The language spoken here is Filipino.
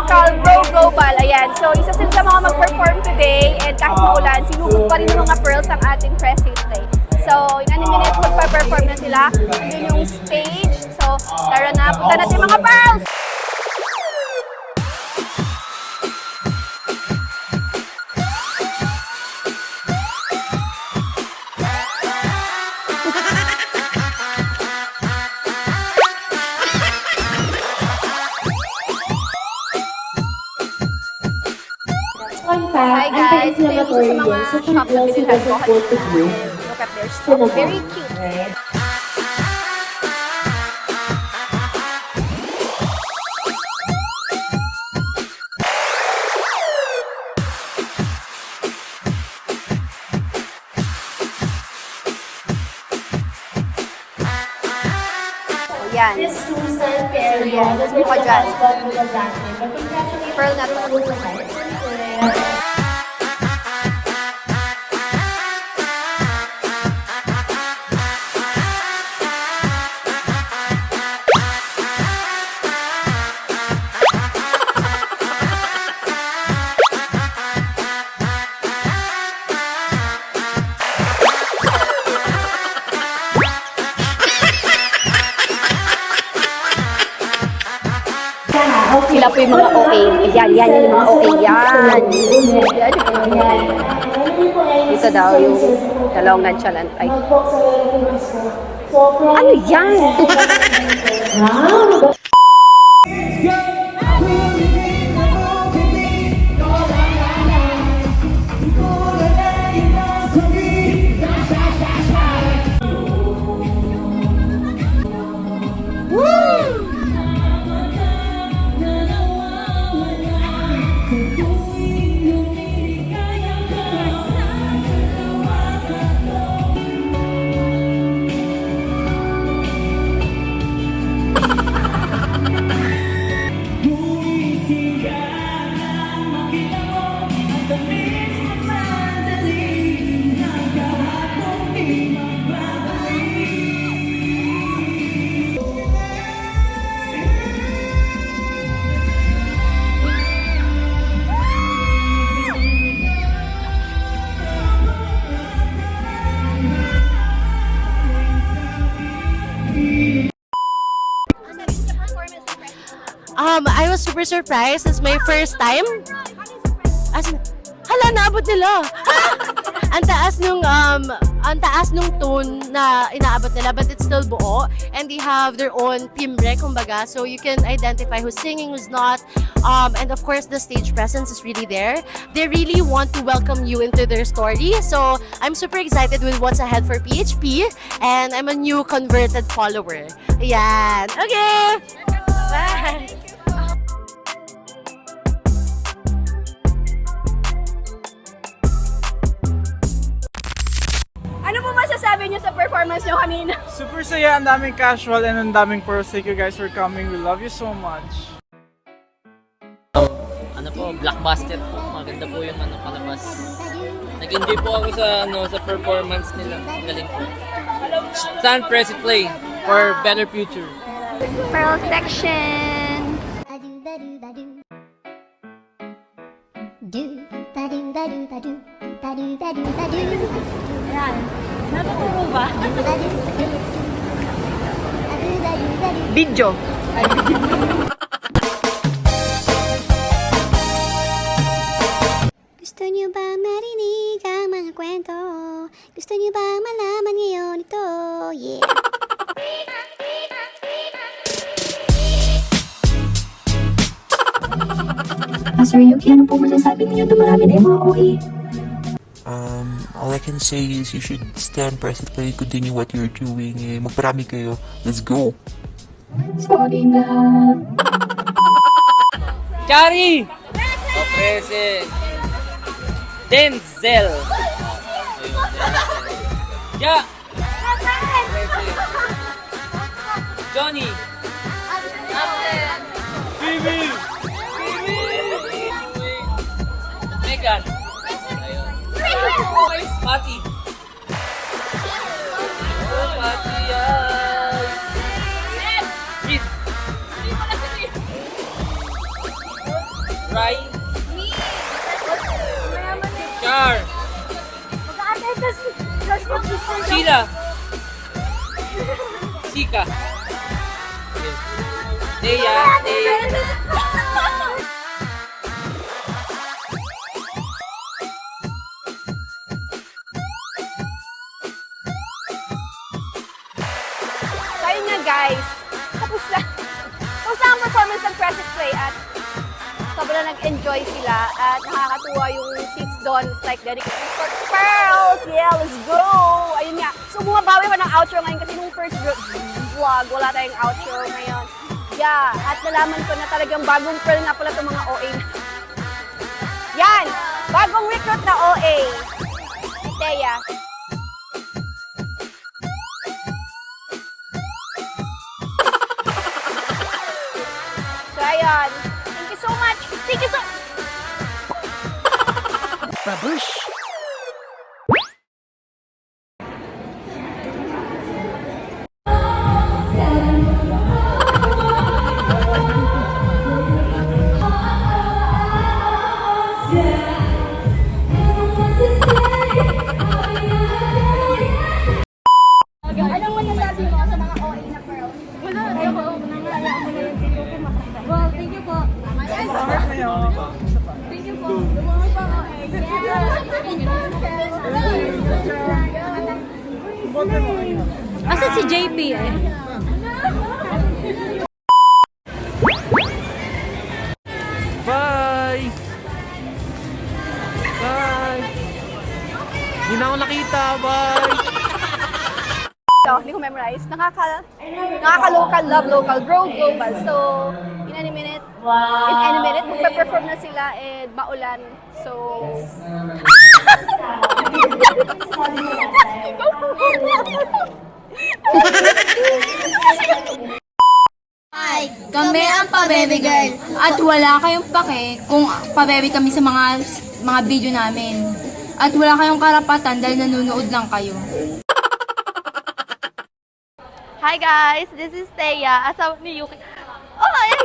called Go Global. Ayan. So, isa sila sa mga mag-perform today and kahit maulan, sinubog pa rin ng mga pearls ang ating press today. So, in any minute, magpa-perform na sila. Yun yung stage. So, tara na, punta natin mga pearls! Hi guys, ito yung isa sa mga shop na binilhan ko kanina. Look at their stuff, very cute. Yan. Yan, gusto ko dyan. Pearl na to. Sila po yung mga OA. Yan yung mga OA. Yan yung mga OA. Dito daw yung dalawang nonchalant. Ay. Ano yan? I was super surprised. It's my first time. As in, hala, naabot nila. Ang taas nung tone na inaabot nila, but it's still buo. And they have their own timbre, kumbaga. So you can identify who's singing, who's not. And of course, the stage presence is really there. They really want to welcome you into their story. So I'm super excited with what's ahead for PHP. And I'm a new converted follower. Ayan. Okay. Bye. Ano po masasabi niyo sa performance niyo kanina? Super saya, ang daming casual and ang daming pearls. Thank you guys for coming. We love you so much. Ano po, blockbuster po. Maganda po yung palabas. Nag-enjoy po ako sa performance nila. Galing po. Stand, press, and play for better future. Pearl section. Ayan. Natuturo ba? Video. Gusto niyo ba marinig ang mga kwento? Gusto niyo ba malaman ngayon ito? Yeah! Sir Yuki, ano po masasabi niyo na marami na yung mga OA? All I can say is you should stand, press, and play, continue what you're doing. Magparami kayo. Let's go! Sorry na. Chari! Present! Denzel! Ja! Johnny! Bibi! Megan! Pati! Oh, Pati! Keith! Rai. Char. Sheila. Sika. Deya. So ayun nga guys, tapos na ang performance ng Press It Play at sobrang nag-enjoy sila at nakakatuwa yung seats doon. It's like dedicated for Pearls! Yeah, let's go! Ayun nga. So bumabawi pa ng outro ngayon kasi nung first vlog, wala tayong outro ngayon. Yeah, at nalaman ko na talagang bagong Pearl nga pala itong mga OA na. Yan! Bagong recruit na OA. Teya. So ayun. Thank you so much. Thank you so Babush! Anong masasabi mo sa mga OA na Pearl? Wala. Ayoko. Nangalala ko na yung video ko makita. Well, thank you po. Thank you po. Lumamay pa ako. Asan si JP eh? Bye! Bye! Hindi na ako nakita. Bye! Hindi ko memorize. Nakaka-local, love local, grow global. So, in any minute, magpe-perform na sila and maulan. So, Hi, kami ang Pa-Baby Girl at wala kayong pake kung pa-baby kami sa mga video namin. At wala kayong karapatan dahil nanonood lang kayo. hi guys, this is Teya, asawa ni Yuki. Oh, ay!